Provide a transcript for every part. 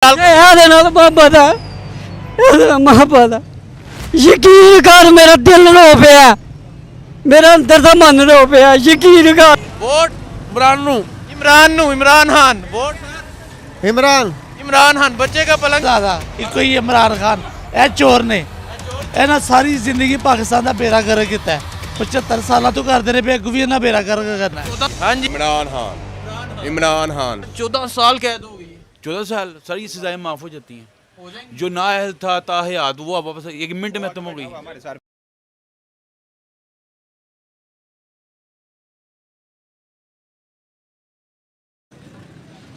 बाबा दा महाबा दा यकीन कर मेरा दिल रो पिया मेरा अंदर दा मन रो पिया यकीन कर वोट इमरान खान वोट इमरान खान बच्चे का पलंग ज़्यादा इको ही इमरान खान ए चोर ने ना सारी जिंदगी पाकिस्तान का बेड़ा गर्क किया 75 साल तो करते रहे अगू भी इन्हें बेड़ा गर्क करना है। हाँ जी इमरान खान 14 साल कैद हो गई 14 साल सारी सजाएं माफ हो जाती हैं। जो नाअहल था ताहयात वो अब वापस 1 मिनट में खत्म हो गई।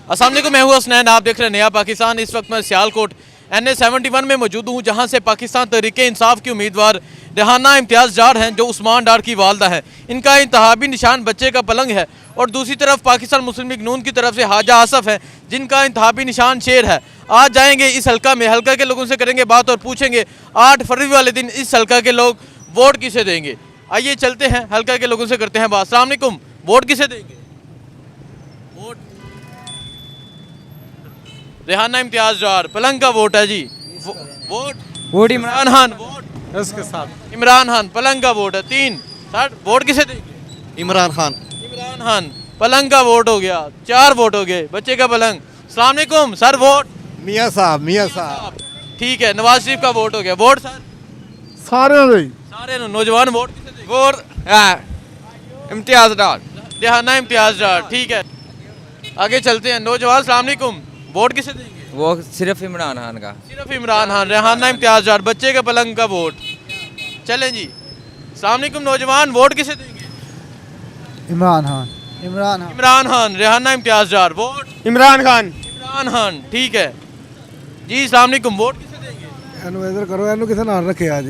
अस्सलाम वालेकुम, मैं हूं हसनैन, आप देख रहे हैं नया पाकिस्तान। इस वक्त मैं सियालकोट NA-71 में मौजूद हूं, जहां से पाकिस्तान तहरीके इंसाफ की उम्मीदवार रेहाना इम्तियाज़ डार हैं, जो उस्मान डार की वालदा है। इनका इंतहाबी निशान बच्चे का पलंग है और दूसरी तरफ पाकिस्तान मुस्लिम लीग नून की तरफ से हाजा आसफ है, जिनका इंतहाबी निशान शेर है। आज जाएंगे इस हल्का में, हल्का के लोगों से करेंगे बात और पूछेंगे 8 फरवरी वाले दिन इस हल्का के लोग वोट किसे देंगे। आइए चलते हैं, हल्का के लोगों से करते हैं बात। अस्सलाम वालेकुम, वोट किसे देंगे? वोट रेहाना इम्तियाज़ डार, पलंग का वोट है जी। वोट इमरान खान, वोट उसके साथ इमरान खान, पलंग का वोट है 3। सर वोट किसे देंगे? इमरान खान पलंग का वोट हो गया, 4 वोट हो गए, बच्चे का पलंग। अस्सलाम वालेकुम सर, वोट मियाँ साहब ठीक है। नवाज शरीफ का वोट हो गया, वोट सर सारे नौजवान वोट किसे देंगे? वोट इम्तियाज डार रेहाना इम्तियाज़ डार, ठीक है। आगे चलते हैं, नौजवान अस्सलाम वालेकुम, वोट किसे देंगे? वो सिर्फ इमरान खान का। सिर्फ इमरान खान, रेहाना इम्तियाज़ डार, बच्चे का पलंग का वोट। चलें जी, अस्सलाम वालेकुम नौजवान, वोट किसे देंगे? इमरान खान, रेहाना इम्तियाज़ डार, वोट इमरान खान ठीक है जी। अस्सलाम वालेकुम, वोट किसे देंगे? ਇਹਨੂੰ ਇਧਰ ਕਰੋ ਇਹਨੂੰ ਕਿਥੇ ਨਾਲ ਰੱਖਿਆ ਅੱਜ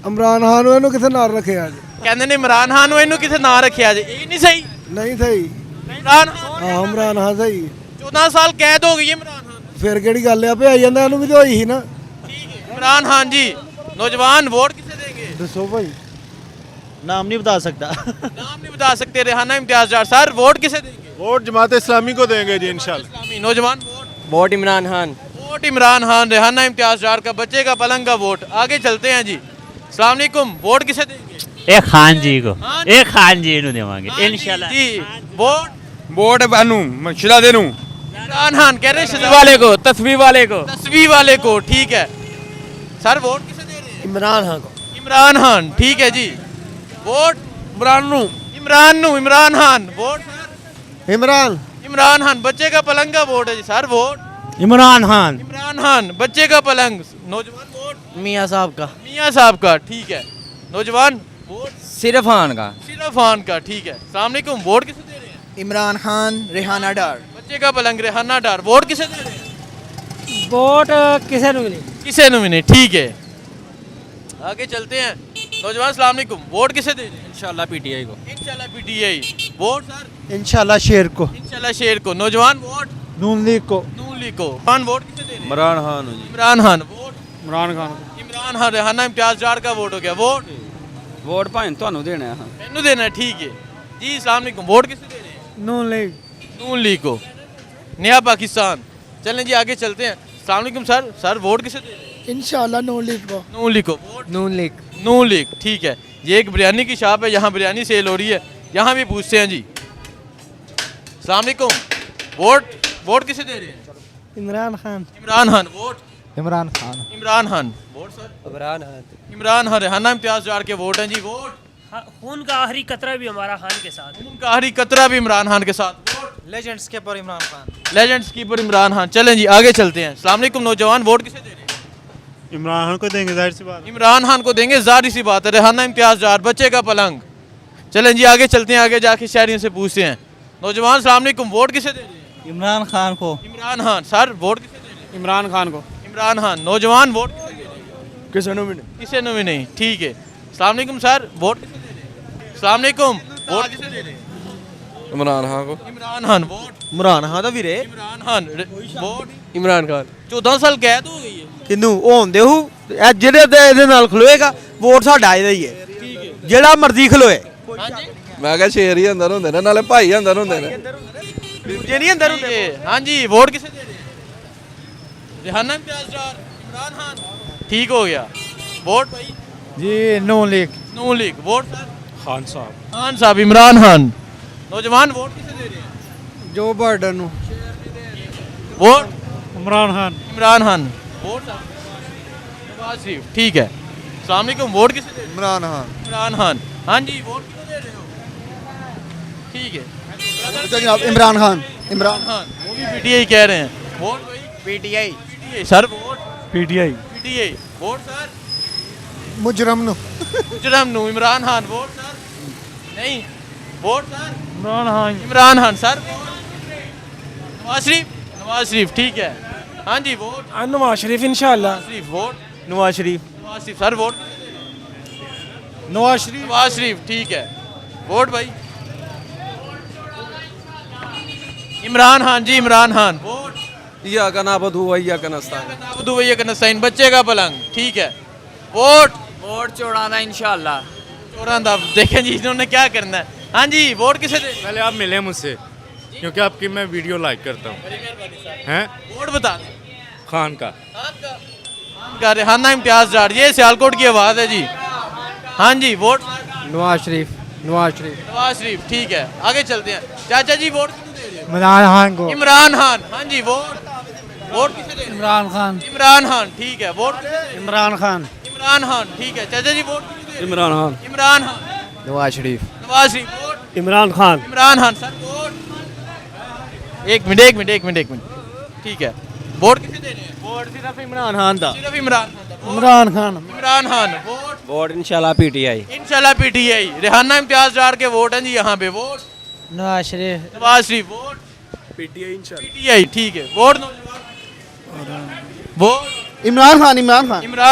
ਇਮਰਾਨ ਖਾਨ ਨੂੰ ਇਹਨੂੰ ਕਿਥੇ ਨਾਲ ਰੱਖਿਆ ਅੱਜ ਕਹਿੰਦੇ ਨੇ ਇਮਰਾਨ ਖਾਨ ਨੂੰ ਇਹਨੂੰ ਕਿਸੇ ਨਾਂ ਰੱਖਿਆ ਜੇ, ਇਹ ਨਹੀਂ ਸਹੀ। ਨਹੀਂ ਸਹੀ ਇਮਰਾਨ ਖਾਨ ਹਾਂ ਇਮਰਾਨ ਖਾਨ ਸਹੀ 14 ਸਾਲ कैद हो गई है इमरान खान। ਫਿਰ ਕਿਹੜੀ ਗੱਲ ਆ ਭਈ ਜਾਂਦਾ ਇਹਨੂੰ ਵੀ ਤੇ ਹੋਈ ਸੀ ਨਾ ठीक है इमरान खान जी। नौजवान वोट किसे देंगे? ਦੱਸੋ ਭਾਈ ਨਾਮ ਨਹੀਂ ਬਤਾ ਸਕਦਾ नाम नहीं बता सकते। रेहाना इम्तियाज़ डार, सर वोट किसे देंगे? वोट जमात इस्लामी को देंगे जी इंशाल्लाह। इस्लामी नौजवान वोट इमरान खान। वोट इमरान खान, रेहाना इम्तियाज़ डार का बच्चे का पलंग का वोट। आगे चलते हैं जी, अस्सलाम वालेकुम, वोट किसे देंगे? एक खान जी को एक खान जी नु देवांगे इंशाल्लाह जी। वोट बानू मशला देनू इमरान खान कह रहे हैं वाले को तस्वीर वाले को तस्वीर वाले को, ठीक है। सर वोट किसे दे रहे हैं? ਇਮਰਾਨ ਖਾਨ ਕੋ इमरान खान, ठीक है जी। वोट इमरान खान, वोट इमरान खान, बच्चे का पलंग का वोट है जी। सर वोट इमरान खान इमरान खान, बच्चे का पलंग। नौजवान वोट मियाँ साहब का, ठीक है। नौजवान वोट सिर्फ खान का। सिर्फ खान का, ठीक है। अस्सलाम वालेकुम, वोट किसे दे रहे हैं? इमरान खान, रेहाना डार। बच्चे का पलंग, रेहाना डार, वोट किसे दे रहे हैं? वोट किसे नु मिली किसे नु मिले, ठीक है। आगे चलते हैं, नौजवान अस्सलाम वालेकुम, वोट किसे दे रहे हैं? इंशाल्लाह PTI को। इंशाल्लाह PTI, वोट सर इंशाल्लाह शेर को इंशाल्लाह शेर को। नौजवान वोट नून लीग को नून लीग को। खान वोट किसे दे रहे हैं? इमरान खान जी इमरान खान, वोट इमरान खान इमरान खान, रेहाना इम्तियाज़ डार का वोट हो गया, वोट वोट भाई ਤੁਹਾਨੂੰ देना है। मैनू देना है, ठीक है जी। अस्सलाम वालेकुम, वोट किसे दे रहे हैं? नून लीग को, नया पाकिस्तान। चलें जी, आगे चलते हैं। अस्सलाम वालेकुम सर वोट किसे दे रहे हैं? इंशाल्लाह नून लीग को नून लीग को, वोट नून लीग, ठीक है। ये एक बिरयानी की शॉप है, यहाँ बिरयानी सेल हो रही है, यहाँ भी पूछते हैं जी। अस्सलाम वालेकुम, वोट किसे दे रहे हैं? Imran Khan vote Imran Khan vote sir Imran Khan, Rehana Imtiaz Dar के वोट हैं जी। वोट खून का आखिरी कतरा भी हमारा खान के साथ। उनका आखिरी कतरा भी इमरान खान के साथ। वोट लेजेंड्स के पर इमरान खान। Legends keeper Imran Khan. चलें जी, आगे चलते हैं। अस्सलाम वालेकुम नौजवान, वोट किसे दे रहे हैं? इमरान खान को देंगे जाहिर सी बात इमरान खान को देंगे, जाहिर सी बात है। रेहाना इम्तियाज़ डार, बच्चे का पलंग। चलें जी, आगे चलते हैं, आगे जाके शहरियों से पूछते हैं। नौजवान अस्सलाम वालेकुम, वोट किसे दे रहे हैं? इमरान खान को इमरान खान, सर वोट किसे दे रहे हैं? इमरान खान को इमरान खान, नौजवान वोट किसे दे रहे हैं? किसे किसे भी नहीं, ठीक है। अस्सलाम वालेकुम सर, वोट किसे दे रहे हैं? अस्सलाम वालेकुम, वोट किसे दे रहे हैं? इमरान खान को इमरान खान, वोट इमरान खान दा वीरे इमरान खान, वोट इमरान खान 14 साल कैद हो गई है। ਕਿਨੂੰ ਹੋਂਦੇ ਹੂ ਜਿਹੜੇ ਤੇ ਇਹਦੇ ਨਾਲ ਖਲੋਏਗਾ ਵੋਟ ਸਾਡਾ ਇਹਦਾ ਹੀ ਹੈ ਜਿਹੜਾ ਮਰਜ਼ੀ ਖਲੋਏ। ਹਾਂਜੀ मैं क्या शेर ही अंदर होंगे ना नाले भाई अंदर होंगे ने ਦੂਜੇ ਨਹੀਂ ਅੰਦਰ ਹੁੰਦੇ। ਹਾਂਜੀ, ਵੋਟ ਕਿਸੇ ਦੇ ਰਹੇ हैं? रिहाना इम्तियाज डार, इमरान खान, ठीक हो गया। वोट भाई जी नून लीग नून लीग, वोट सर खान साहब खान साहब, इमरान खान। नौजवान वोट किसे दे रहे हैं? ਜੋ ਬਾਰਡਨ ਨੂੰ वोट इमरान खान इमरान खान, वोट साहब नवाज शरीफ, ठीक है। अस्सलाम वालेकुम, वोट किसे दे रहे हैं? इमरान खान इमरान खान, हाँ जी, वोट किसे दे रहे हो? ठीक है। ਜਨਾਬ ਇਮਰਾਨ ਖਾਨ इमरान खान, वो भी पीटीआई कह रहे हैं। वोट भाई PTI PTI sir, vote PTI PTI, vote sir ਮੁਜਰਮ ਨੂੰ मुजरम नु, इमरान खान, वोट सर नहीं, vote sir Imran Khan Imran Khan sir, Nawaz Sharif, Nawaz Sharif, ठीक है। हाँ जी, वोट नवाज शरीफ इंशाल्लाह Sharif, vote Nawaz Sharif Nawaz Sharif sir, vote Nawaz Sharif Nawaz Sharif, ठीक है। वोट भाई इमरान खान जी, इमरान खान, वोट या का नाबद हुआ या का नस्तान दुबई का नस्ताइन, बच्चे का पलंग, ठीक है। वोट ਵੋਟ ਚੋੜਾਣਾ ਇਨਸ਼ਾਅੱਲਾ चौरान दा, देखें जी इन्होंने क्या करना है। हाँ जी, वोट किसे दे? पहले आप मिले मुझसे क्योंकि आपकी मैं वीडियो लाइक करता हूँ हैं वोट बता दें। खान का खान का रिहाना इम्तियाज डार, ये सियालकोट की आवाज़ है जी। हाँ जी, वोट ਨਵਾਜ਼ ਸ਼ਰੀਫ नवाज शरीफ, ठीक है। आगे चलते हैं। चाचा जी, वोट किसे दे रहे हो? इमरान खान को इमरान खान, हाँ जी, वोट किसे दे रहे हो? इमरान खान इमरान खान, ठीक है। वोट किसे दे रहे हो? इमरान खान इमरान खान, ठीक है। चाचा जी, वोट किसे दे रहे हो? Imran Khan Imran Khan, Nawaz Sharif Nawaz Sharif, vote Imran Khan Imran Khan sir, vote एक मिनट, ठीक है। वोट किसे दे रहे हैं? वोट सिर्फ इमरान खान दा सिर्फ इमरान खान दा। इमरान खान इमरान खान, वोट वोट इंशाल्लाह पीटीआई इंशाल्लाह पीटीआई। रिहाना इम्तियाज डार के वोट हैं जी यहाँ पे। Vote Nawaz Sharif Nawaz Sharif, vote PTI, ठीक है। Vote vote Imran Khan Imran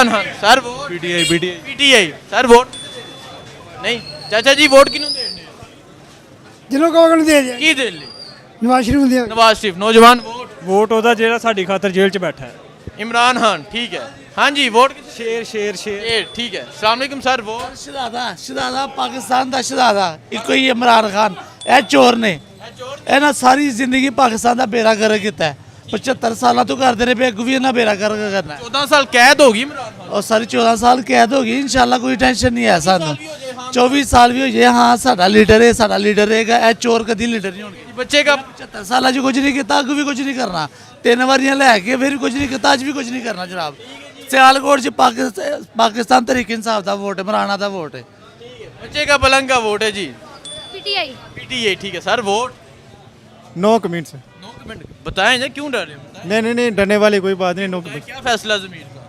Khan sir, vote PTI sir, vote नहीं। चाचा जी, वोट किन्हों दे रहे हैं? ਜਿਹਨੂੰ ਕਹੋਗੇ ਨੂੰ ਦੇ ਦੇ की दे ले? ਨਵਾਜ਼ ਸ਼ਰੀਫ ਨੂੰ ਦੇ नवाज शरीफ। नौजवान वोट ਵੋਟ ਉਹਦਾ ਜਿਹੜਾ ਸਾਡੀ ਖਾਤਰ ਜੇਲ੍ਹ 'ਚ ਬੈਠਾ ਹੈ इमरान खान, ठीक है। हाँ जी, वोट ਸ਼ੇਰ ये ठीक है। अस्सलाम वालेकुम सर, वोट ਸ਼ਹਜ਼ਾਦਾ ਪਾਕਿਸਤਾਨ ਦਾ ਸ਼ਹਜ਼ਾਦਾ ਇੱਕੋ ਹੀ ਇਮਰਾਨ ਖਾਨ। ਇਹ ਚੋਰ ਨੇ, ਇਹਨਾਂ ਸਾਰੀ ਜ਼ਿੰਦਗੀ ਪਾਕਿਸਤਾਨ ਦਾ ਬੇੜਾ ਗਰਕ ਕੀਤਾ ਹੈ। 75 ਸਾਲਾਂ ਤੋਂ ਕਰਦੇ ਨੇ ਪਏ, ਅੱਗੋਂ ਵੀ ਇਹਨਾਂ ਬੇੜਾ ਗਰਕ ਕਰਨਾ ਹੈ। 14 साल कैद होगी इमरान खान। और सारी 14 साल कैद होगी इंशाल्लाह, कोई टेंशन नहीं है सानू। 24 साल भी हो जाए, हाँ साडा लीडर है, साडा लीडर रहेगा। ਇਹ ਚੋਰ ਕਦੀ ਲੀਡਰ ਨਹੀਂ ਹੋਣਗੇ। बच्चे का 75 ਸਾਲਾਂ 'ਚ ਕੁਝ ਨਹੀਂ ਕੀਤਾ, ਅੱਗੋਂ ਵੀ ਕੁਝ ਨਹੀਂ ਕਰਨਾ। 3 ਵਾਰੀਆਂ ਲੈ ਕੇ ਫਿਰ ਕੁਝ ਨਹੀਂ ਕੀਤਾ, ਅੱਜ ਵੀ ਕੁਝ ਨਹੀਂ ਕਰਨਾ ਜਨਾਬ। ਸਿਆਲਕੋਟ 'ਚ ਪਾਕਿस्तान तहरीक इंसाफ ਦਾ ਵੋਟ ਹੈ, ਮਰਾਣਾ ਦਾ ਵੋਟ ਹੈ। बच्चे का पलंग का वोट है जी, पीटीआई पीटीआई, ठीक है sir. Vote no comments. 9 minute बताएं जी, क्यों डर रहे हैं? नहीं डरने वाली कोई बात नहीं। नो क्या फैसला जमीर का?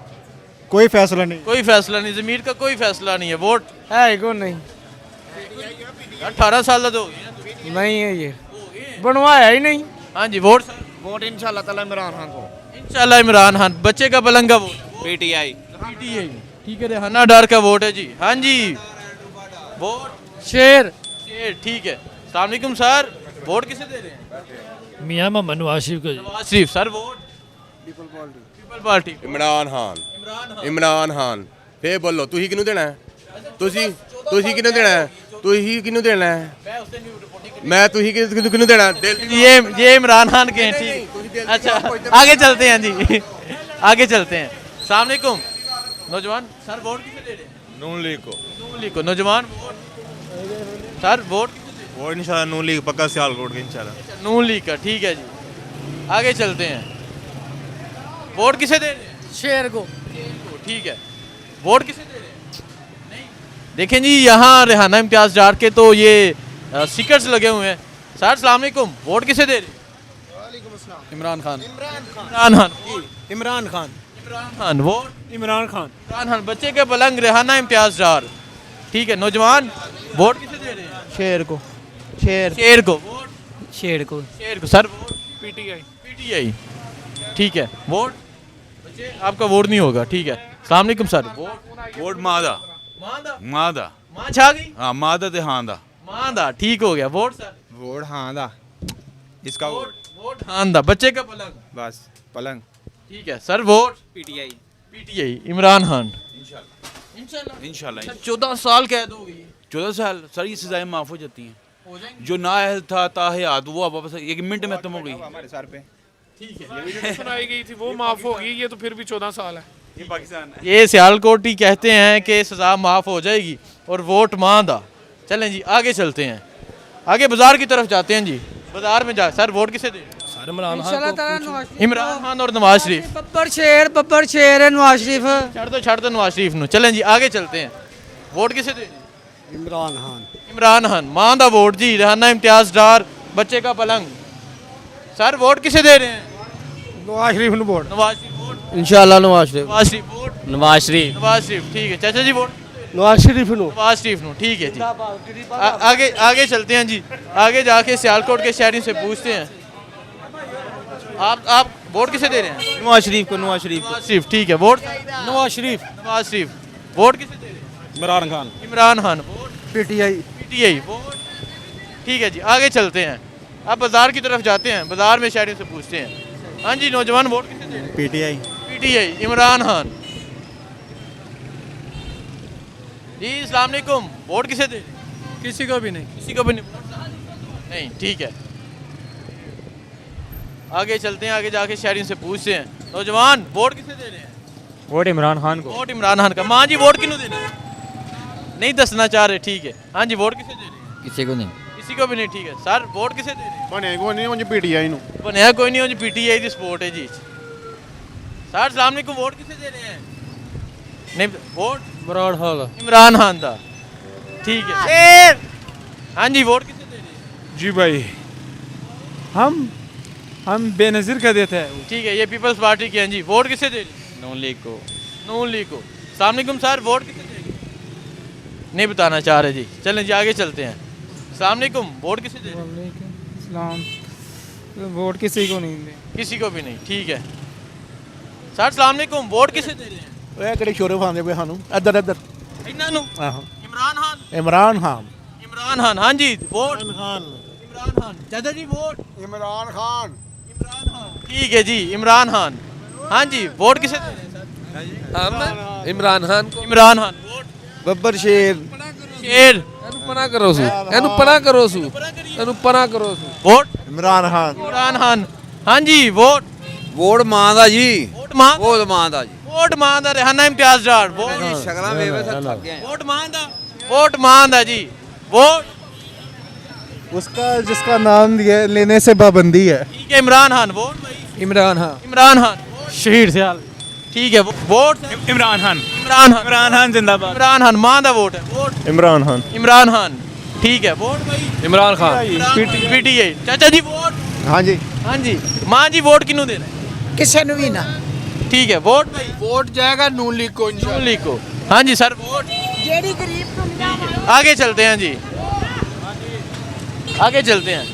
कोई फैसला नहीं कोई फैसला नहीं, जमीर का कोई फैसला नहीं है। वोट है को नहीं 18 साल तो हो गई ना। नहीं है ये बनवाया ही नहीं। हाँ जी, वोट सर वोट इंशाल्लाह ताला इमरान खान को इंशाल्लाह इमरान खान। बच्चे का पलंग का वोट पीटीआई पीटीआई, ठीक है। रिहाना डार का वोट है जी। हाँ जी, वोट शेर ठीक है। अस्सलाम वालेकुम सर, वोट किसे दे रहे हैं? मियां मोहम्मद नवाज शरीफ को। Nawaz Sharif sir, vote people party Imran Khan ਫੇਰ ਬੋਲੋ ਤੁਸੀਂ ਕਿਹਨੂੰ ਦੇਣਾ ਹੈ? ਤੁਸੀਂ ਕਿਹਨੂੰ ਦੇਣਾ ਹੈ? ਤੁਸੀਂ ਕਿਹਨੂੰ ਦੇਣਾ ਹੈ? ਮੈਂ ਤੁਸੀਂ ਕਿਹਨੂੰ ਦੇਣਾ? ये इमरान खान के हैं, ठीक। अच्छा, आगे चलते हैं जी, आगे चलते हैं। अस्सलाम वालेकुम नौजवान सर, वोट किसे दे रहे हैं? नून लीग को नून लीग को। नौजवान वोट सर, वोट वो इंशाल्लाह नून लीग पक्का सियालकोट के इंशाल्लाह नून लीग का, ठीक है जी। आगे चलते हैं। वोट किसे दे रहे हैं? शेर को। ठीक है। वोट किसे दे रहे हैं? नहीं। देखें जी, यहाँ रिहाना इम्तियाज डार के तो ये स्टिकर्स लगे हुए हैं। सर अस्सलाम वालेकुम, वोट किसे दे रहे हैं? इमरान खान इमरान खान, इमरान खान इमरान खान, वोट इमरान खान इमरान खान। बच्चे के पलंग रिहाना इम्तियाज डार, ठीक है। नौजवान वोट किसे दे रहे हैं? शेर को। शेर शेर को। वोट शेर को। शेर को सर, वोट पीटीआई, ठीक है। वोट बच्चे आपका वोट नहीं होगा, ठीक है। अस्सलाम वालेकुम सर, वोट मां दा मां दा मां छा गई, हाँ मां दा ते हां दा मां दा, ठीक हो गया। वोट सर, वोट हाँ दा इसका वोट हाँ दा। बच्चे का पलंग, बस पलंग ठीक है sir. Vote PTI Imran Khan इंशाल्लाह। 14 साल कैद हो गई। 14 साल सर, ये सजाएं माफ हो जाती हैं। जो नाअहल था ताहयात वो अब वापस 1 मिनट में खत्म हो गई। हमारे सर पे सुनाई गई थी वो माफ होगी, ये तो फिर भी 14 साल है। ये पाकिस्तान है। ये सियालकोट ही कहते हैं कि सज़ा माफ़ हो जाएगी और वोट मांदा। चलें जी आगे चलते हैं, आगे बाजार की तरफ जाते हैं जी। बाजार में जा सर वोट किसे दे? इमरान खान और नवाज शरीफ। बब्बर शेर है नवाज शरीफ। छड़ दो नवाज शरीफ नु। चलें जी आगे चलते हैं, वोट किसे दे? इमरान खान। इमरान खान मां दा वोट जी। रेहाना इम्तियाज डार, बच्चे का पलंग। सर वोट किसे दे रहे हैं? नवाज शरीफ ਨੂੰ ਵੋਟ नवाज शरीफ वोट। ਇਨਸ਼ਾਅੱਲਾ ਨਵਾਜ਼ ਸ਼ਰੀਫ नवाज शरीफ वोट। नवाज शरीफ। नवाज शरीफ ठीक है। चाचा जी वोट? ਨਵਾਜ਼ ਸ਼ਰੀਫ ਨੂੰ नवाज शरीफ नु ठीक है जी। आगे आगे चलते हैं जी, आगे जाके सियालकोट के शहरी से पूछते हैं, आप वोट किसे दे रहे हैं? नवाज शरीफ को। नवाज शरीफ नवाज शरीफ ठीक है। वोट? नवाज शरीफ। नवाज शरीफ वोट किसे दे रहे हैं? Imran Khan. Imran Khan vote. PTI. PTI vote ठीक है जी। आगे चलते हैं, अब बाजार की तरफ जाते हैं, बाजार में शहरियों से पूछते हैं। हाँ जी नौजवान वोट किसे दे रहे हैं? पीटीआई। पीटीआई इमरान खान जी। अस्सलाम वालेकुम, वोट किसे दे रहे हैं? किसी को भी नहीं। किसी को भी नहीं? नहीं ठीक है। आगे चलते हैं, आगे जाके शहरियों से पूछते हैं, नौजवान वोट किसे दे रहे हैं? वोट इमरान खान को। वोट इमरान खान का। माँ जी वोट किन्हों दे रहे हैं? नहीं दसना चाह रहे ठीक है। हाँ जी वोट किसे दे रहे हैं? किसी को नहीं। किसी को भी नहीं ठीक है। सर वोट किसे दे रहे हैं? ਬਣੇ ਕੋਈ ਨਹੀਂ ਉਂਝ ਪੀਟੀਆਈ ਨੂੰ। बनया कोई नहीं, उन्हें पीटीआई की सपोर्ट है जी। सर सलाम को वोट किसे दे रहे हैं? नहीं वोट ਇਮਰਾਨ ਖਾਨ। इमरान खान दा ठीक है। हाँ जी वोट किसे दे रहे हैं? जी भाई हम बेनज़ीर का देते हैं। ठीक है, ये पीपल्स पार्टी के हैं जी। वोट किसे दे रहे हैं? नून लीग को। नून लीग को। सलाम वालेकुम सर वोट किसे दे रहे हैं? नहीं बताना चाह रहे जी। चलें जी आगे चलते हैं। सलाम वालेकुम वोट किसे दे रहे हैं? वोट किसी को नहीं दे। किसी को भी नहीं ठीक है। सर सलाम वालेकुम वोट किसे दे रहे हैं? ਇਹ ਕਿਹੜੇ ਸ਼ੋਰੇ ਖਾਂਦੇ ਪਏ ਸਾਨੂੰ ਇੱਧਰ ਇੱਧਰ इन्हां नूं? ਆਹੋ इमरान खान। ਇਮਰਾਨ ਖਾਨ इमरान खान हाँ जी वोट इमरान खान। चाचा जी वोट इमरान खान। इमरान खान ठीक है जी। इमरान खान हाँ जी वोट किसे दे रहे हैं सर? इमरान खान को। इमरान खान वोट ਬੱਬਰ ਸ਼ੇਰ। शेर ਪਨਾ ਕਰੋ ਸੂ ਇਹਨੂੰ ਪਨਾ ਕਰੋ ਸੂ ਇਹਨੂੰ ਪਨਾ ਕਰੋ ਸੂ। वोट इमरान खान। इमरान खान हाँ जी वोट ਵੋਟ ਮਾਂ ਦਾ ਜੀ। वोट मां ਵੋਟ ਮਾਂ ਦਾ ਜੀ। वोट मां दा। रेहाना इम्तियाज डार वोट ਸ਼ਕਲਾਂ ਵੇਵੇ ਥੱਕ ਗਏ। वोट मां दा। वोट मां दा जी। वोट उसका जिसका नाम लेने से पाबंदी है ठीक है। इमरान खान वोट भाई। इमरान खान। इमरान खान शहीद सियाल ठीक है। वोट इमरान खान। इमरान खान। इमरान खान जिंदाबाद। इमरान खान मां दा वोट है। वोट इमरान खान। इमरान खान ठीक है। वोट भाई इमरान खान। पीटीआई। चाचा जी वोट? हाँ जी हाँ जी मां जी वोट किन्नू देना है? किसी ने भी ना। ठीक है वोट भाई वोट जाएगा नून लीग को। नून लीग को। हाँ जी सर वोट? जेडी गरीब को मिला। आगे चलते हैं जी, आगे चलते हैं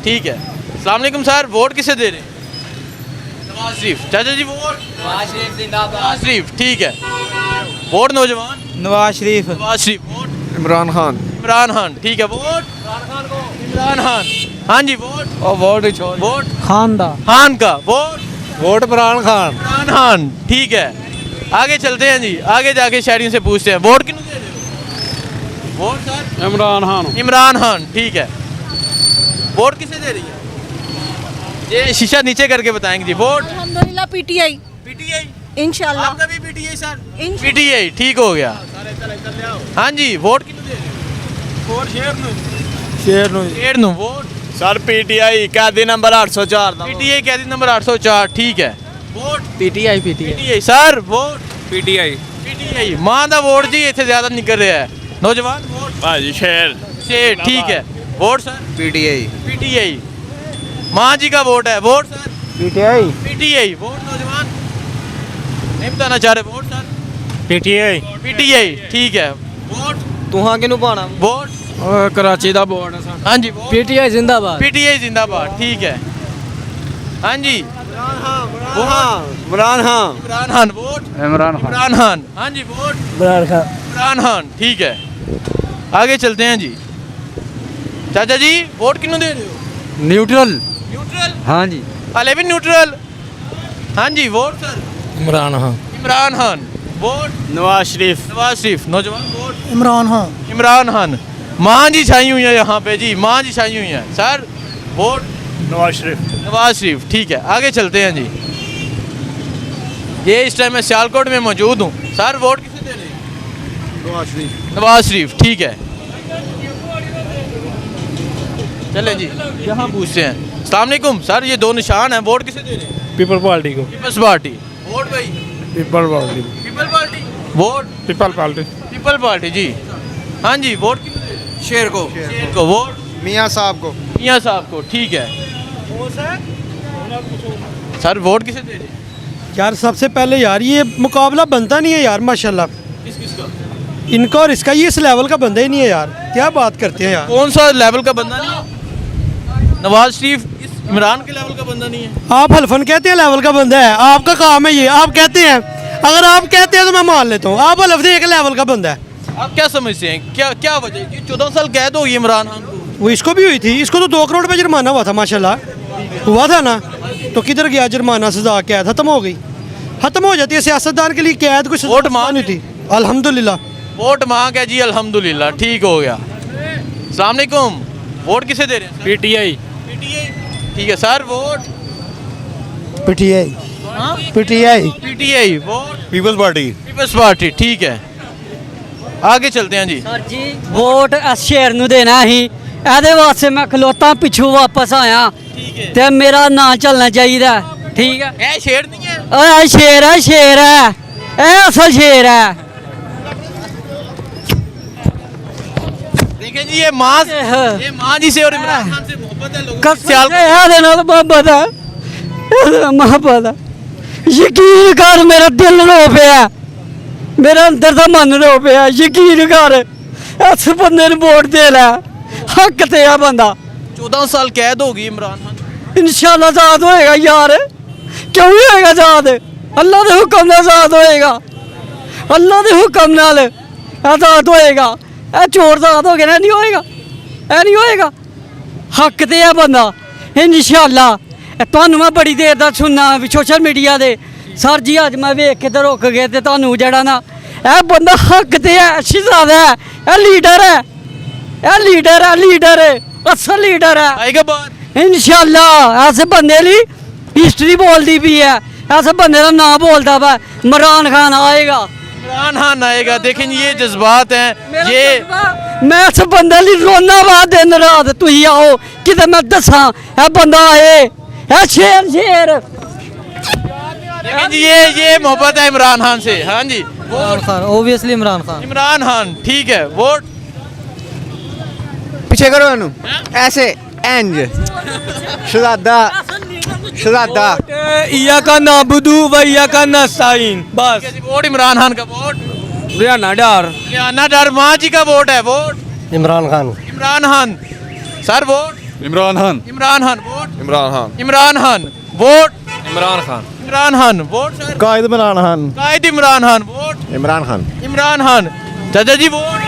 ठीक है। अस्सलाम वालेकुम सर वोट किसे दे रहे हैं? नवाज शरीफ। चाचा जी वोट? नवाज शरीफ जिंदाबाद। नवाज शरीफ ठीक है। वोट नौजवान? नवाज शरीफ। नवाज शरीफ। वोट इमरान खान। इमरान खान ठीक है। वोट इमरान खान हाँ जी वोट? और वोट वोट खान दा। खान का। Vote vote Imran Khan. इमरान खान ठीक है। आगे चलते हैं जी, आगे जाके शहरियों से पूछते हैं वोट किन्हों दे रहे हो? Vote sir? इमरान खान। इमरान खान ठीक है। वोट किसे दे रही है? ये शीशा नीचे करके बताएंगे जी। वोट अल्हम्दुलिल्लाह पीटीआई। पीटीआई इंशाल्लाह आपका भी पीटीआई सर? इंशाल्लाह। पीटीआई ठीक हो गया। हाँ जी वोट किन्हों दे रहे हो? वोट शेर नू। वोट सर पीटीआई कैदी नंबर 804 ਦਾ। पीटीआई कैदी नंबर 804 ठीक है। Vote PTI. PTI sir vote? PTI. PTI मां दा वोट जी इतने ज्यादा निकल रहा है। नौजवान वोट? भाजी शेर। शेर ठीक है। Vote sir? पीटीआई। पीटीआई मां जी का वोट है। Vote sir? PTI. PTI. Vote नौजवान? नहीं बताना चाह रहे। Vote sir? पीटीआई। पीटीआई ठीक है। वोट तुहां किनु पाना? वोट कराची दा बोर्ड है। हाँ जी वोट? पीटीआई जिंदाबाद। पीटीआई जिंदाबाद ठीक है। हाँ जी इमरान खान। इमरान खान। वोट इमरान खान हाँ जी वोट? इमरान खान ठीक है। आगे चलते हैं जी। चाचा जी वोट किन्नू दे रहे हो? न्यूट्रल। न्यूट्रल हाँ जी। हाले भी न्यूट्रल हाँ जी। Vote sir? Imran Khan. Imran Khan. Vote Nawaz Sharif. Nawaz Sharif. नौजवान वोट? इमरान खान। इमरान खान मां जी छाई हुई है यहाँ पे जी। मां जी छाई हुई है सर। वोट? नवाज शरीफ। नवाज शरीफ, ठीक है। आगे चलते हैं जी। ये इस टाइम मैं सियालकोट में मौजूद हूँ। सर वोट किसे दे रहे हैं? नवाज शरीफ, ठीक है। चलें जी, यहाँ पूछते हैं। अस्सलाम वालेकुम सर, ये दो निशान हैं, वोट किसे दे रहे हैं? पीपल पार्टी को। People's party. वोट भाई? People party. People party. Vote? People party. People party जी। हाँ जी, वोट किसे दे रहे हैं? शेर को। शेर को। वोट? मियाँ साहब को। मियाँ साहब को, ठीक है। सर वोट किसे दे रहे हैं? यार सबसे पहले यार ये मुकाबला बनता नहीं है यार माशाल्लाह, किस किस का? इनका और इसका, ये इस लेवल का बंदा ही नहीं है यार, क्या बात करते हैं यार। कौन सा लेवल का बंदा नहीं है? नवाज शरीफ इस इमरान के लेवल का बंदा नहीं है। आप हल्फन कहते हैं लेवल का बंदा है, आपका काम है ये, आप कहते हैं, अगर आप कहते हैं तो मैं मान लेता हूँ, आप हल्फ से एक लेवल का बंदा है। आप क्या समझते हैं, क्या क्या वजह है कि 14 साल कैद हो गई इमरान खान को? वो इसको भी हुई थी, इसको तो 2 करोड़ पे जुर्माना हुआ था माशाल्लाह, हुआ था ना, तो किधर गया जुर्माना, सजा कैद खत्म हो गई, खत्म हो जाती है सियासतदान के लिए कैद, कुछ वोट मांग नहीं थी। अल्हम्दुलिल्लाह वोट मांग है जी, अल्हम्दुलिल्लाह, ठीक हो गया। अस्सलाम वालेकुम, वोट किसे दे रहे हैं? पीटीआई। पीटीआई, ठीक है। Sir vote? पीटीआई। हाँ? PTI. PTI. Vote? Peoples Party. Peoples Party, ठीक है। आगे चलते हैं जी। सर जी वोट इस शेर ਨੂੰ ਦੇਣਾ ਸੀ, ਇਹਦੇ ਵਾਸਤੇ ਮੈਂ ਖਲੋਤਾ ਪਿੱਛੋਂ ਵਾਪਸ ਆਇਆ ਤੇ ਮੇਰਾ ਨਾਂ ਚੱਲਣਾ ਚਾਹੀਦਾ, ਠੀਕ ਹੈ। ਇਹ शेर नहीं है? ਓਏ ਸ਼ੇਰ ਹੈ, ਸ਼ੇਰ ਹੈ, ਇਹ ਅਸਲ ਸ਼ੇਰ ਹੈ। देखें जी, ये माँ जी से और इमरान खान से मोहब्बत है लोगों की। ਸਿਆਲ ਇਹਦੇ ਨਾਲ ਮੁਹੱਬਤ ਹੈ, ਇਹਦੇ ਨਾਲ ਮੁਹੱਬਤ ਹੈ। ਯਕੀਨ ਕਰ ਮੇਰਾ ਦਿਲ ਰੋ ਪਿਆ, ਮੇਰਾ ਅੰਦਰ ਦਾ ਮਨ ਰੋ ਪਿਆ, ਯਕੀਨ ਕਰ ਇਸ ਬੰਦੇ ਨੂੰ ਵੋਟ ਦੇ ਲੈ, ਹੱਕ ਤੇ ਆ ਬੰਦਾ। 14 साल कैद होगी इमरान खान। इंशाल्लाह आजाद होएगा यार, क्यों नहीं होएगा आजाद, अल्लाह के हुक्म नाल आजाद होएगा, अल्लाह के हुक्म नाल आजाद होएगा। ए चोर आजाद हो गया ना, नहीं होएगा, ए नहीं होएगा, हक ते है बंदा। इंशाल्लाह ਤੁਹਾਨੂੰ मैं बड़ी देर दा सुनना सोशल मीडिया दे, सर जी अज मैं वेख के तो रुक गए ते ਤੁਹਾਨੂੰ जड़ा ना ए बंदा हक ते है, शहजादा है, ए लीडर है, ए लीडर है, लीडर है, असल लीडर है। आएगा बात इंशाल्लाह ऐसे बंदे ली हिस्ट्री बोलती भी है, ऐसे बंदे का नाम बोलता वा इमरान खान आएगा। इमरान खान आएगा। देखें ये जज्बात हैं, ये मैं इस बंदे ली रोना वा दिन रात, तुम आओ कि मैं दसा ए बंदा आए, ए शेर शेर। देखें जी, ये मोहब्बत है इमरान खान से। हाँ जी, वोट? खान ओबियसली इमरान खान। इमरान खान, ठीक है। वोट? पीछे करो इनू ऐसे इंज शहजादा शहजादा। इया का नाबुदू व इया का नस्ताइन, बस। वोट इमरान खान का। वोट? रियाना डार। रियाना डार माँ जी का वोट है। Vote? Imran Khan. Imran Khan. Sir vote? Imran Khan. Imran Khan. Vote? Imran Khan. Imran Khan. Vote? Imran Khan. Imran Khan. Vote sir? कायद इमरान खान। कायद इमरान खान। वोट? इमरान खान। इमरान खान। चाचा जी वोट?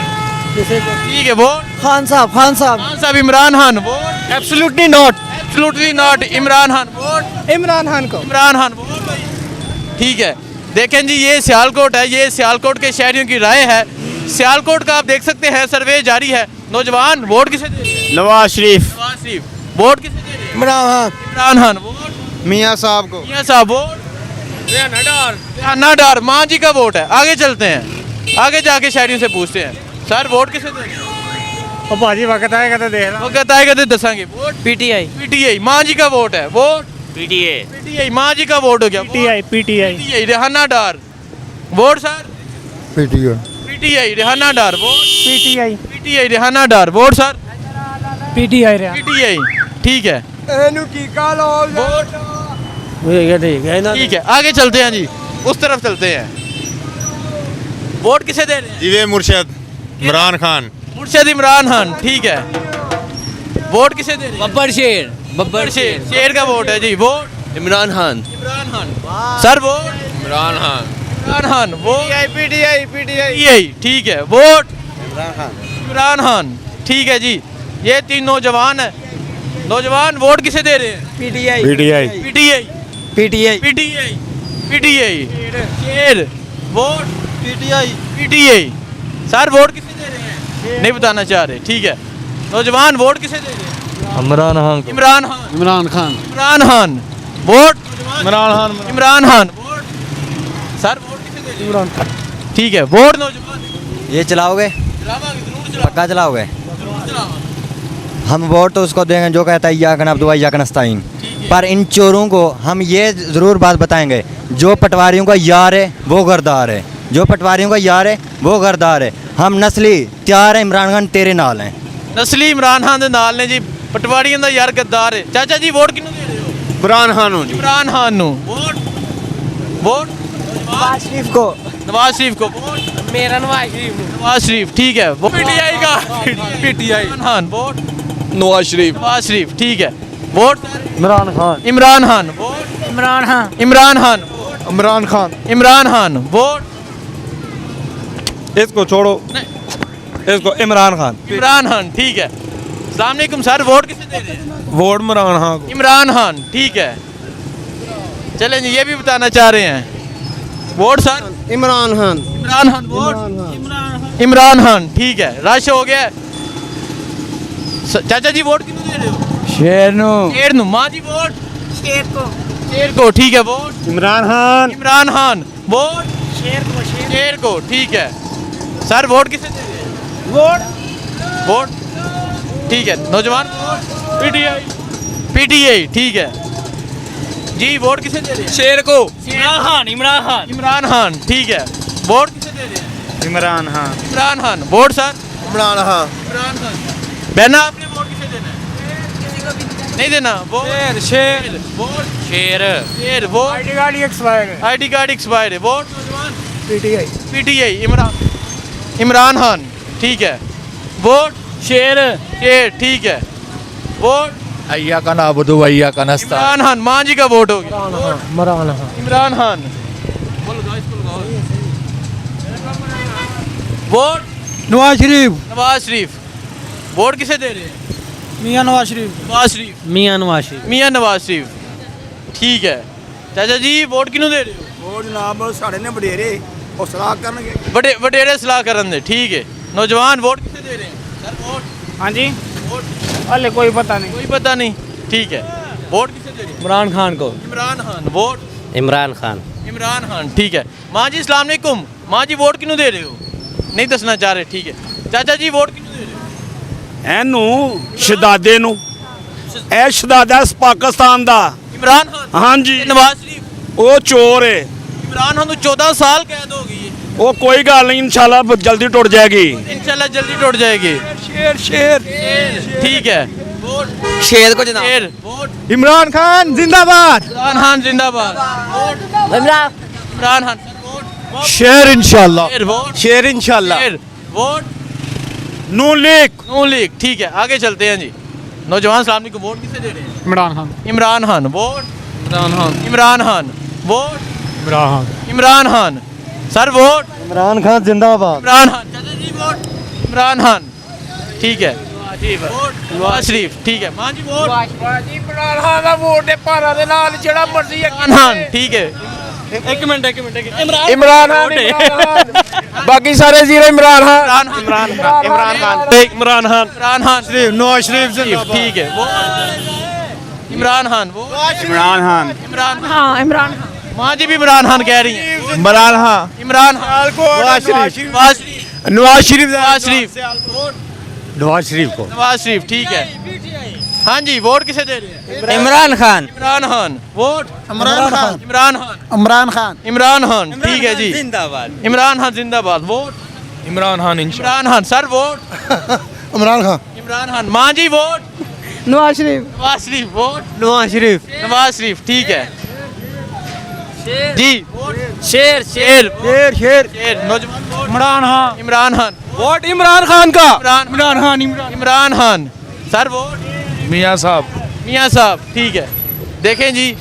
ठीक है। वोट? खान साहब, खान साहब। खान साहब Imran Khan. Vote? Absolutely not. Absolutely not Imran Khan. Vote? Imran Khan को। इमरान खान। वोट भाई, ठीक है। देखें जी, ये सियालकोट है, ये सियालकोट के शहरियों की राय है। सियालकोट का आप देख सकते हैं सर्वे जारी है। नौजवान वोट किसे दे रहे हैं? नवाज शरीफ। नवाज शरीफ। वोट किसे दे रहे हैं? इमरान खान। इमरान खान। वोट? मियाँ साहब को। मियां साहब। वोट? रियाना डार माँ जी का वोट है। आगे चलते हैं, आगे जाके शहरियों से पूछते हैं। सर वोट किसे दे रहे हैं? ओ भाजी वक्त आएगा तो देख वो कहता है कहते दसांगे। वोट? पीटीआई। पीटीआई माँ जी का वोट है। वोट? पीटीए। पीटीआई माँ जी का वोट हो गया। PTI. PTI Rihana Dar. Vote sir? PTI. PTI Rihana Dar. Vote? PTI. PTI Rihana Dar. Vote sir? PTI रे पीटीआई, ठीक है। एनू की कालो वोट? ठीक है ना। ठीक है, आगे चलते हैं जी, उस तरफ चलते हैं। वोट किसे दे रहे हैं? जीवे मुर्शद इमरान खान। मुर्शद इमरान खान, ठीक है। वोट किसे दे रहे हैं? बब्बर शेर। बब्बर शेर, शेर का वोट है जी। Vote? Imran Khan. Imran Khan. Sir vote? Imran Khan. Imran Khan. Vote? PTI PTI. PTI, ठीक है। वोट? इमरान खान। इमरान खान, ठीक है जी। ये 3 नौजवान है। नौजवान वोट किसे दे रहे हैं? PTI. PTI. PTI. PTI. PTI. शेर। Vote? PTI. PTI. Sir vote किसे दे रहे हैं? नहीं बताना चाह रहे, ठीक है। नौजवान वोट किसे दे रहे हैं? Imran Khan Imran Khan Imran Khan Imran Khan vote Imran Khan Imran Khan vote sir vote किसे दे रहे हैं? इमरान खान ठीक है वोट नौजवान ये चलाओगे चलावांगे जरूर पक्का चलाओगे चलावांगे हम वोट तो उसको देंगे जो कहता है या कनब दुआ या कनस्ताइन पर इन चोरों को हम ये ज़रूर बात बताएंगे जो पटवारियों का यार है वो गरदार है जो पटवारियों का यार है वो गरदार है हम नस्ली तैयार है इमरान खान तेरे नाल हैं नस्ली इमरान खान ਦੇ ਨਾਲ ਨੇ ਜੀ ਪਟਵਾਰੀਆਂ ਦਾ ਯਾਰ ਗੱਦਾਰ ਹੈ ਚਾਚਾ ਜੀ ਵੋਟ ਕਿਹਨੂੰ ਦੇ ਰਹੇ ਹੋ इमरान खान हो जी इमरान खान ਨੂੰ ਵੋਟ ਵੋਟ नवाज शरीफ को नवाज शरीफ को वोट मेरा नवाज शरीफ नवाज शरीफ ठीक है वो पीटीआई का पीटीआई इमरान खान वोट नवाज शरीफ नवाज शरीफ ठीक है vote Imran Khan Imran Khan vote Imran Khan Imran Khan Imran Khan Imran Khan vote इसको छोड़ो इसको इमरान खान इमरान खान ठीक है अस्सलाम वालेकुम सर वोट किसे दे रहे हैं वोट इमरान खान को इमरान खान ठीक है चलें जी ये भी बताना चाह रहे हैं vote sir Imran Khan Imran Khan vote Imran Khan ठीक है रश हो गया है। चाचा जी वोट किसको दे रहे हो शेर शेर नु मां जी वोट शेर को ठीक है वोट इमरान खान इमरान खान वोट शेर को ठीक है सर वोट किसे दे रहे हैं वोट ठीक है नौजवान पीटीआई ठीक है जी वोट किसे दे रहे हैं शेर को इमरान खान ठीक है वोट किसे दे रहे हैं इमरान खान इमरान खान वोट सर इमरान खान इमरान खान बहना आपने वोट किसे देना है नहीं देना वोट शेर वोट शेर वोट आईडी कार्ड एक्सपायर है वोट नौजवान पीटीआई इमरान खान ठीक है वोट शेर ठीक है वोट अय्या का नाबुदु अय्या का नस्ता इमरान खान मां जी का वोट हो गया इमरान खान वोट नवाज शरीफ नवाज शरीफ वोट किसे दे रहे हैं मियाँ नवाज शरीफ नवाज शरीफ मियाँ नवाज शरीफ मियां नवाज शरीफ ठीक है चाचा जी वोट किनू दे रहे हो वोट जनाब साढ़े ने बडेरे और सलाह करनगे वडेरे सलाह करन दे ठीक है नौजवान वोट किसे दे रहे हैं सर वोट हाँ जी वोट अरे कोई पता नहीं कोई पता नहीं ठीक है वोट किसे दे रहे हैं इमरान खान को इमरान खान वोट इमरान खान इमरान खान ठीक है माँ जी अस्सलाम वालेकुम माँ जी वोट किनू दे रहे हो नहीं दसना चाह रहे ठीक है चाचा जी वोट किनू दे रहे हो ਇਹਨੂੰ ਸ਼ਹਜ਼ਾਦੇ ਨੂੰ ਇਹ ਸ਼ਹਜ਼ਾਦਾ ਪਾਕਿਸਤਾਨ ਦਾ इमरान खान ਹਾਂਜੀ नवाज शरीफ ਉਹ ਚੋਰ ਹੈ इमरान खान को 14 साल कैद हो गई है ਉਹ ਕੋਈ ਗੱਲ ਨਹੀਂ ਇਨਸ਼ਾਅੱਲਾ ਜਲਦੀ ਟੁੱਟ ਜਾਏਗੀ इंशाल्लाह जल्दी टूट जाएगी शेर ठीक है वोट शेर को जनाब शेर वोट इमरान खान जिंदाबाद इमरान खान जिंदाबाद वोट इमरान खान वोट शेर इंशाल्लाह शेर वोट शेर इंशाल्लाह शेर वोट ਨੂਨ ਲੀਗ नून लीग ठीक है आगे चलते हैं जी नौजवान साहब को वोट किसे दे रहे हैं Imran Khan vote Imran Khan vote Imran Khan sir vote Imran Khan जिंदाबाद इमरान खान चाचा जी वोट इमरान खान ठीक है वोट नवाज शरीफ ठीक है मां जी वोट इमरान खान ठीक है इमरान खान बाकी सारे जीरो इमरान खान इमरान खान इमरान खान इमरान खान नवाज शरीफ ठीक है वो इमरान खान वो ਇਮਰਾਨ ਖਾਨ इमरान हाँ इमरान खान माँ जी भी इमरान खान कह रही हैं इमरान खान इमरान खान नवाज शरीफ नवाज शरीफ नवाज शरीफ नवाज शरीफ नवाज शरीफ को नवाज शरीफ ठीक है हाँ जी वोट किसे दे रहे हैं इमरान खान इमरान खान वोट इमरान खान इमरान खान इमरान खान इमरान खान ठीक है जी जिंदाबाद इमरान खान जिंदाबाद vote Imran Khan Imran Khan sir vote Imran Khan Imran Khan माँ जी वोट नवाज शरीफ नवाज शरीफ वोट नवाज शरीफ नवाज शरीफ ठीक है जी शेर शेर शेर शेर शेर नौजवान वोट इमरान खान इमरान खान वोट इमरान खान का इमरान खान इमरान खान सर वोट मियाँ साहब मियाँ साहब ठीक है देखें जी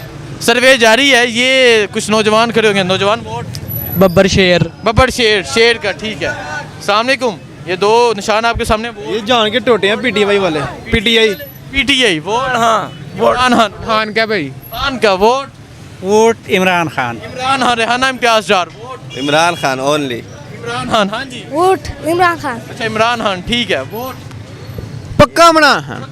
सर्वे जारी है ये कुछ नौजवान खड़े होंगे नौजवान वोट बब्बर शेर शेर का ठीक है अस्सलाम वालेकुम ये दो निशान आपके सामने ये जान के टोटे हैं पीटीआई वाले पीटीआई वोट इमरान खान क्या भाई खान का वोट इमरान खान रेहाना इम्तियाज डार वोट इमरान खान ओनली इमरान खान हाँ जी वोट इमरान खान अच्छा इमरान खान ठीक है वोट ਪੱਕਾ ਇਮਰਾਨ ਖਾਨ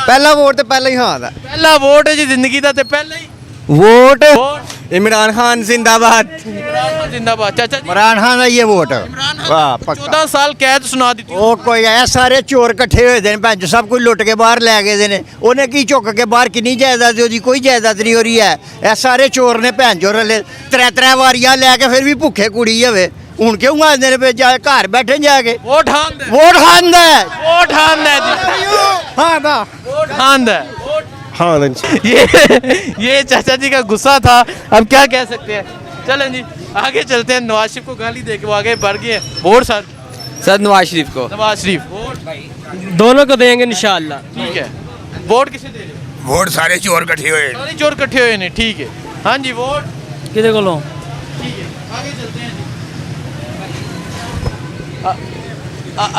ਪਹਿਲਾ ਵੋਟ ਤੇ ਪਹਿਲਾ ਹੀ ਹਾਂ ਦਾ पहला वोट है जी जिंदगी का ते पहले ही वोट वोट इमरान खान जिंदाबाद। इमरान खान जिंदाबाद। चाचा जी इमरान खान का ये वोट इमरान वाह खान पक्का। 14 साल कैद सुना दी थी। ਉਹ ਕੋਈ ਐ ਸਾਰੇ ਚੋਰ ਇਕੱਠੇ ਹੋਏ ਦੇ ਨੇ ਭੈਣ ਚੋ, ਸਭ ਕੁਝ ਲੁੱਟ ਕੇ ਬਾਹਰ ਲੈ ਗਏ ਦੇ ਨੇ। ਉਹਨੇ ਕੀ ਚੁੱਕ ਕੇ ਬਾਹਰ ਕਿੰਨੀ ਜਾਇਦਾਦ ਉਹਦੀ ਕੋਈ ਜਾਇਦਾਦ ਨਹੀਂ ਹੋ ਰਹੀ ਹੈ। ਇਹ ਸਾਰੇ ਚੋਰ ਨੇ ਭੈਣ ਚੋ ਰਲੇ ਤਰੇ ਵਾਰੀਆਂ ਲੈ ਕੇ ਫਿਰ ਵੀ ਭੁੱਖੇ ਕੁੜੀ ਹੋਵੇ। ਹੁਣ ਕਿਉਂ ਆਉਂਦੇ ਨੇ ਵੀ ਜਾ ਘਰ ਬੈਠੇ ਜਾ ਕੇ वोट हांद है ਵੋਟ ਖਾਂਦਾ ਹੈ। वोट हांद है जी ਹਾਂ ਦਾ वोट हांद है हाँ ये चाचा जी का गुस्सा था। अब क्या कह सकते हैं। चलें जी आगे चलते हैं। नवाज शरीफ को गाली दे के वो आगे बढ़ गए हैं। Vote sir sir Nawaz Sharif को नवाज शरीफ वोट दोनों को देंगे इंशाल्लाह। ठीक है। वोट किसे दे रहे हो? वोट सारे चोर इकट्ठे हुए सारे चोर इकट्ठे हुए ने। ठीक है हाँ जी वोट किधर को लो ठीक है आगे चलते हैं जी।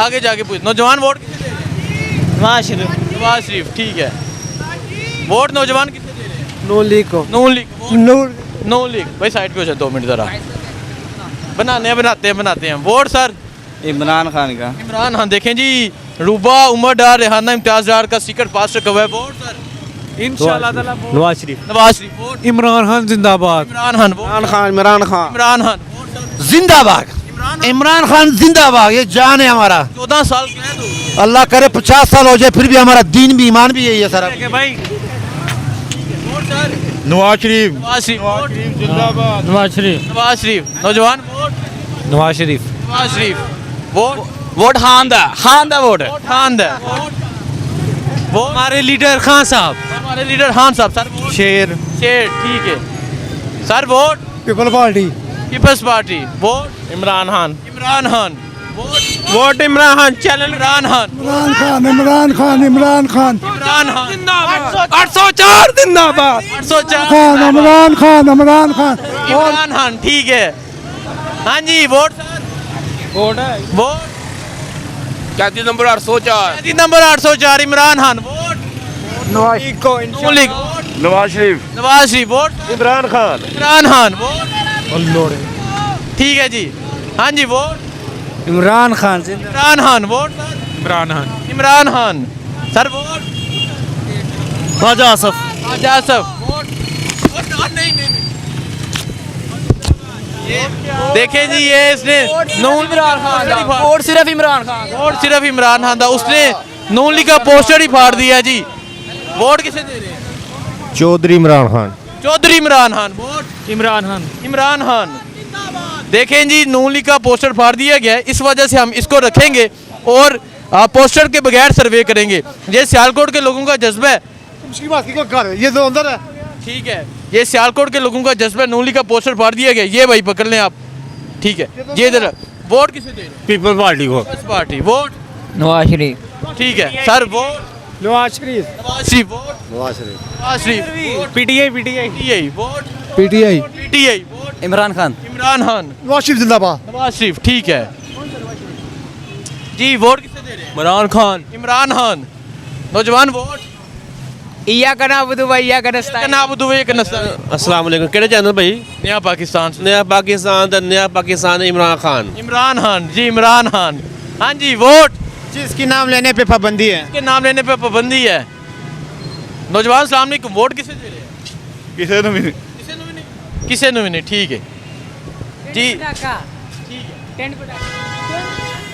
आगे जाके पूछ नौजवान वोट किसे दे रहे हैं? नवाज शरीफ नवाज शरीफ ठीक है। वोट नौजवान किसे दे रहे हैं? नून लीग को नून लीग नून लीग भाई साइड पे हो जाए 2 मिनट ज़रा बनाते हैं वोट सर इमरान खान का इमरान खान। देखें जी रूबा उमर डार रेहाना इम्तियाज डार का सीक्रेट पास रखा हुआ है। वोट सर इंशाल्लाह नवाज शरीफ नवाज शरीफ वोट इमरान खान जिंदाबाद। Imran Khan vote Imran Khan Imran Khan vote sir जिंदाबाद इमरान खान जिंदाबाद। ये जान है हमारा। 14 साल कैद हो गए। अल्लाह करे 50 साल हो जाए फिर भी हमारा दीन भी ईमान भी यही है सर। भाई vote sir Nawaz Sharif Nawaz Sharif vote जिंदाबाद नवाज शरीफ नवाज शरीफ नौजवान vote Nawaz Sharif Nawaz Sharif vote vote Khan दा वोट है। वोट खान है वोट हमारे लीडर खान साहब हमारे लीडर खान साहब सर वोट शेर शेर ठीक है sir vote people Party Peoples party vote Imran Khan Imran Khan vote vote Imran Khan channel Imran Khan Imran Khan Imran Khan 804 जिंदाबाद 804 इमरान खान इमरान खान ठीक है हाँ जी वोट सर वोट है vote 33 number 804 number 804 Imran Khan vote Nawaz को Noon league vote Nawaz Sharif Nawaz Sharif vote Imran Khan Imran Khan vote ठीक है जी हाँ जी वोट इमरान खान से Imran Khan vote sir Imran Khan sir vote Khawaja Asif Khawaja Asif vote नहीं देखें जी ये इसने नून इमरान खान वोट सिर्फ इमरान खान वोट सिर्फ इमरान खान था। उसने नून लीग का पोस्टर ही फाड़ दिया जी। वोट किसे दे रहे हैं? चौधरी इमरान खान चौधरी इमरान खान वोट इमरान खान देखें जी नून लीग का पोस्टर फाड़ दिया गया है। इस वजह से हम इसको रखेंगे और पोस्टर के बगैर सर्वे करेंगे। ये सियालकोट के लोगों का जज्बा है। ये तो अंदर है। ठीक है ये सियालकोट के लोगों का जज्बा है। नून लीग का पोस्टर फाड़ दिया गया। ये भाई पकड़ लें आप। ठीक है ये इधर वोट किसे दे रहे हैं? पीपल पार्टी को पार्टी वोट नवाज शरीफ ठीक है sir vote Nawaz Sharif Nawaz Sharif vote Nawaz Sharif PTI PTI vote PTI PTI vote Imran Khan Imran Khan Nawaz Sharif जिंदाबाद। नवाज शरीफ ठीक है जी वोट किसे दे रहे हैं? इमरान खान नौजवान वोट इया कना बुदु भाई इया कना कनाबुदुवे कनस्तान अस्सलाम वालेकुम केड़े चैनल भाई नया पाकिस्तान से। नया पाकिस्तान इमरान खान इमरान खान जी इमरान खान हाँ जी वोट जिसकी नाम लेने पे पाबंदी है के नाम लेने पे पाबंदी है। नौजवान सलाम अलैकुम वोट किसे दे रहे हैं? किसे नु भी नहीं ठीक है जी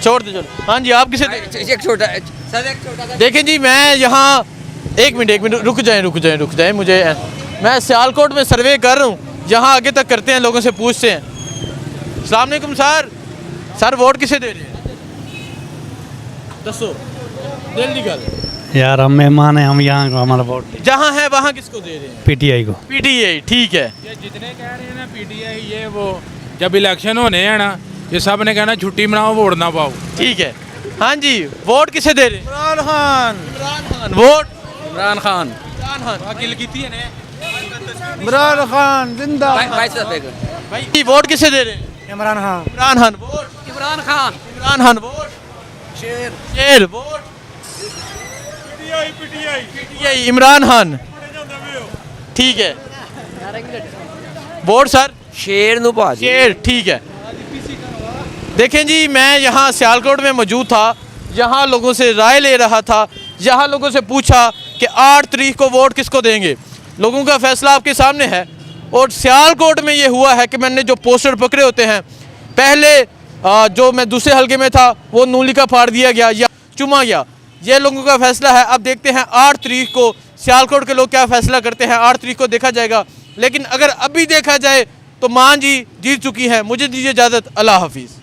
छोड़ दो चलो हाँ जी आप किसे दे रहे हैं? एक छोटा देखें जी मैं यहाँ एक मिनट रुक जाए मुझे मैं सियालकोट में सर्वे कर रहा हूँ। यहाँ आगे तक करते हैं लोगों से पूछते हैं। अस्सलाम वालेकुम सर वोट किसे दे रहे हैं? दसो दिल की गल यार हम मेहमान हैं हम यहाँ को हमारा वोट जहाँ है वहाँ किसको दे रहे हैं? पीटीआई को पीटीआई ठीक है। ये जितने कह रहे हैं ना पीटीआई ये वो जब इलेक्शन होने हैं ना ये सब ने कहना छुट्टी मनाओ वोट ना पाओ। ठीक है हाँ जी वोट किसे दे रहे हैं? इमरान खान वोट इमरान खान वकील की थी ने इमरान खान जिंदाबाद भाई जी वोट किसे दे रहे हैं? इमरान खान इमरान खान वोट इमरान खान वोट शेर वोट पीटीआई इमरान खान ठीक है वोट सर शेर ठीक है। देखें जी मैं यहाँ सियालकोट में मौजूद था। यहाँ लोगों से राय ले रहा था। यहाँ लोगों से पूछा कि 8 तारीख को वोट किसको देंगे। लोगों का फैसला आपके सामने है। और सियालकोट में ये हुआ है कि मैंने जो पोस्टर पकड़े होते हैं, पहले जो मैं दूसरे हलके में था वो नूली का फाड़ दिया गया या चुमा गया। ये लोगों का फैसला है। अब देखते हैं 8 तारीख को सियालकोट के लोग क्या फैसला करते हैं। 8 तारीख को देखा जाएगा। लेकिन अगर अभी देखा जाए तो मान जी जीत चुकी है। मुझे दीजिए इजाज़त। अल्लाह हाफिज़।